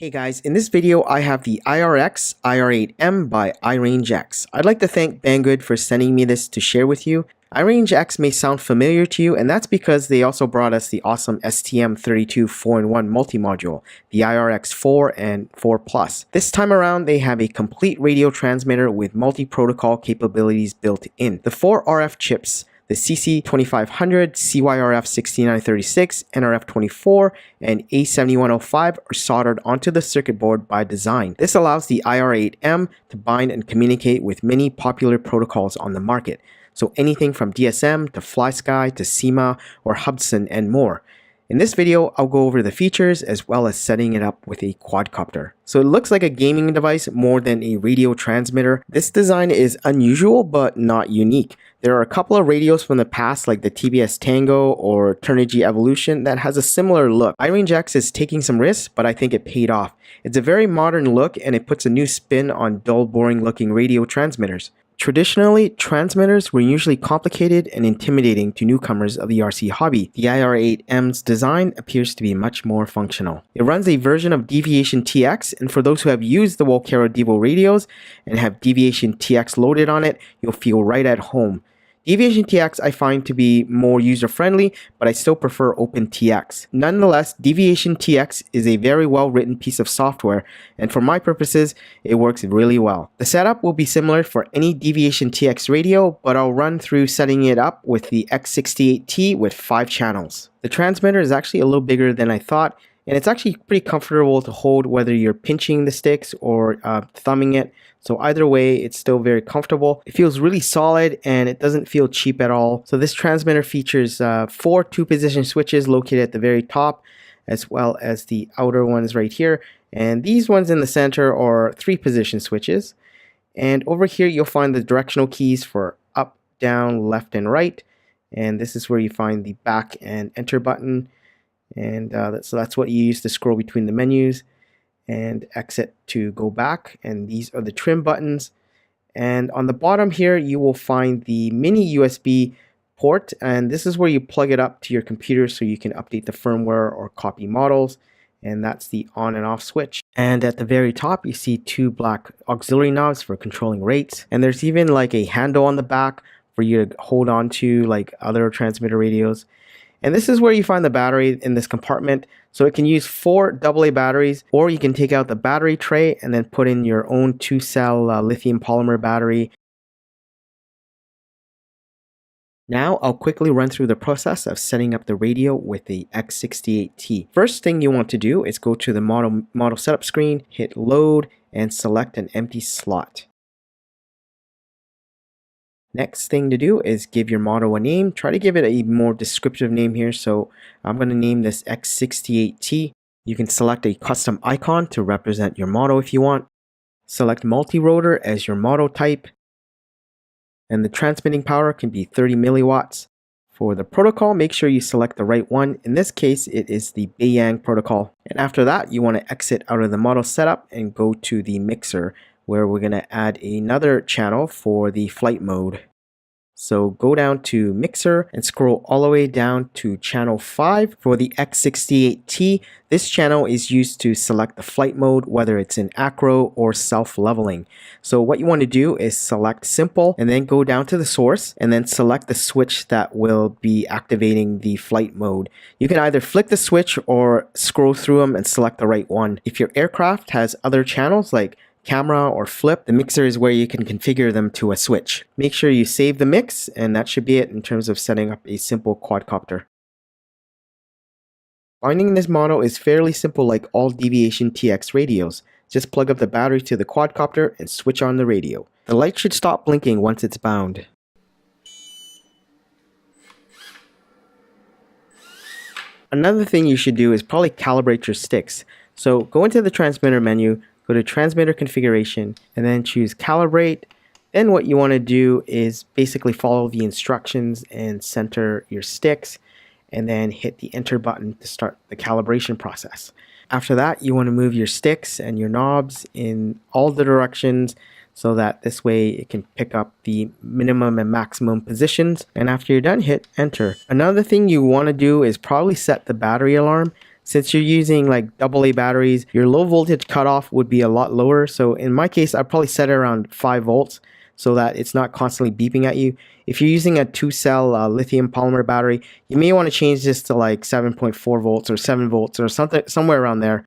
Hey guys, in this video I have the IRX IR8M by iRangeX. I'd like to thank Banggood for sending me this to share with you. iRangeX may sound familiar to you, and that's because they also brought us the awesome STM32 4-in-1 multi-module, the IRX4 and 4 Plus. This time around they have a complete radio transmitter with multi-protocol capabilities built in. The 4 RF chips, the CC2500, CYRF6936, NRF24, and A7105 are soldered onto the circuit board by design. This allows the IR8M to bind and communicate with many popular protocols on the market. So anything from DSM to FrSky to SEMA or Hubsan and more. In this video, I'll go over the features as well as setting it up with a quadcopter. So it looks like a gaming device more than a radio transmitter. This design is unusual but not unique. There are a couple of radios from the past like the TBS Tango or Turnigy Evolution that has a similar look. iRangeX is taking some risks, but I think it paid off. It's a very modern look and it puts a new spin on dull, boring looking radio transmitters. Traditionally, transmitters were usually complicated and intimidating to newcomers of the RC hobby. The IR8M's design appears to be much more functional. It runs a version of DeviationTX, and for those who have used the Volcaro Devo radios and have DeviationTX loaded on it, you'll feel right at home. DeviationTX I find to be more user-friendly, but I still prefer OpenTX. Nonetheless, DeviationTX is a very well-written piece of software, and for my purposes, it works really well. The setup will be similar for any DeviationTX radio, but I'll run through setting it up with the X68T with 5 channels. The transmitter is actually a little bigger than I thought, and it's actually pretty comfortable to hold whether you're pinching the sticks or thumbing it. So either way, it's still very comfortable. It feels really solid and it doesn't feel cheap at all. So this transmitter features 4 2-position switches located at the very top, as well as the outer ones right here. And these ones in the center are 3-position switches. And over here, you'll find the directional keys for up, down, left, and right. And this is where you find the back and enter button. And so that's what you use to scroll between the menus, and exit to go back. And these are the trim buttons. And on the bottom here you will find the mini USB port, and this is where you plug it up to your computer so you can update the firmware or copy models. And that's the on and off switch. And at the very top you see 2 black auxiliary knobs for controlling rates, and there's even like a handle on the back for you to hold on to like other transmitter radios. And this is where you find the battery in this compartment. So it can use 4 AA batteries, or you can take out the battery tray and then put in your own 2-cell lithium polymer battery. Now I'll quickly run through the process of setting up the radio with the X68T. First thing you want to do is go to the model setup screen, hit load, and select an empty slot. Next thing to do is give your model a name. Try to give it a more descriptive name here. So I'm going to name this X68T. You can select a custom icon to represent your model if you want. Select multi-rotor as your model type. And the transmitting power can be 30 milliwatts. For the protocol, make sure you select the right one. In this case, it is the Beiyang protocol. And after that, you want to exit out of the model setup and go to the mixer, where we're going to add another channel for the flight mode. So go down to mixer and scroll all the way down to channel 5 for the X68T. This channel is used to select the flight mode, whether it's in acro or self-leveling. So what you want to do is select simple and then go down to the source and then select the switch that will be activating the flight mode. You can either flick the switch or scroll through them and select the right one. If your aircraft has other channels like camera or flip, the mixer is where you can configure them to a switch. Make sure you save the mix, and that should be it in terms of setting up a simple quadcopter. Binding this model is fairly simple like all DeviationTX radios. Just plug up the battery to the quadcopter and switch on the radio. The light should stop blinking once it's bound. Another thing you should do is probably calibrate your sticks. So go into the transmitter menu, go to transmitter configuration, and then choose calibrate. Then what you want to do is basically follow the instructions and center your sticks, and then hit the enter button to start the calibration process. After that, you want to move your sticks and your knobs in all the directions so that this way it can pick up the minimum and maximum positions. And after you're done, hit enter. Another thing you want to do is probably set the battery alarm. Since you're using like AA batteries, your low voltage cutoff would be a lot lower. So in my case, I'd probably set it around 5 volts so that it's not constantly beeping at you. If you're using a 2-cell lithium polymer battery, you may want to change this to like 7.4 volts or 7 volts or something, somewhere around there.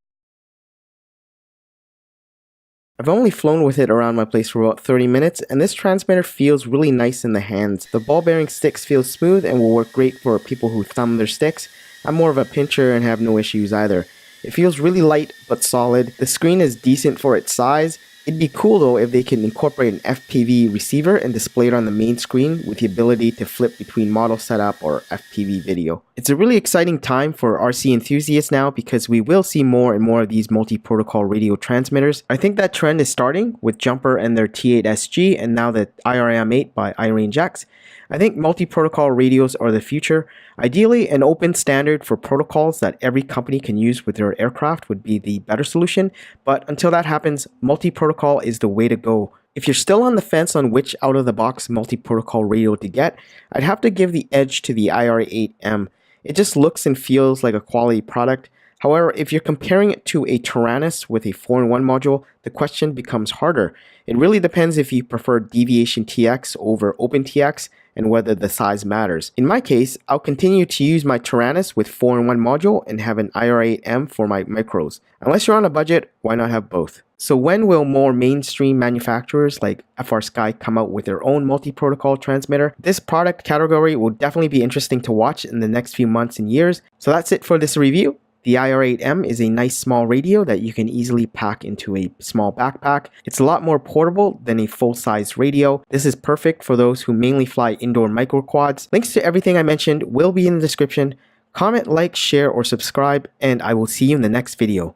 I've only flown with it around my place for about 30 minutes, and this transmitter feels really nice in the hands. The ball bearing sticks feel smooth and will work great for people who thumb their sticks. I'm more of a pincher and have no issues either. It feels really light but solid. The screen is decent for its size. It'd be cool though if they can incorporate an FPV receiver and display it on the main screen with the ability to flip between model setup or FPV video. It's a really exciting time for RC enthusiasts now because we will see more and more of these multi-protocol radio transmitters. I think that trend is starting with Jumper and their T8SG and now the IRM8 by iRangeX. I think multi-protocol radios are the future. Ideally, an open standard for protocols that every company can use with their aircraft would be the better solution, but until that happens, multi-protocol is the way to go. If you're still on the fence on which out-of-the-box multi-protocol radio to get, I'd have to give the edge to the IR8M. It just looks and feels like a quality product. However, if you're comparing it to a Taranis with a 4-in-1 module, the question becomes harder. It really depends if you prefer DeviationTX over OpenTX and whether the size matters. In my case, I'll continue to use my Taranis with 4-in-1 module and have an IR8M for my micros. Unless you're on a budget, why not have both? So when will more mainstream manufacturers like FrSky come out with their own multi-protocol transmitter? This product category will definitely be interesting to watch in the next few months and years. So that's it for this review. The IR8M is a nice small radio that you can easily pack into a small backpack. It's a lot more portable than a full-size radio. This is perfect for those who mainly fly indoor microquads. Links to everything I mentioned will be in the description. Comment, like, share, or subscribe, and I will see you in the next video.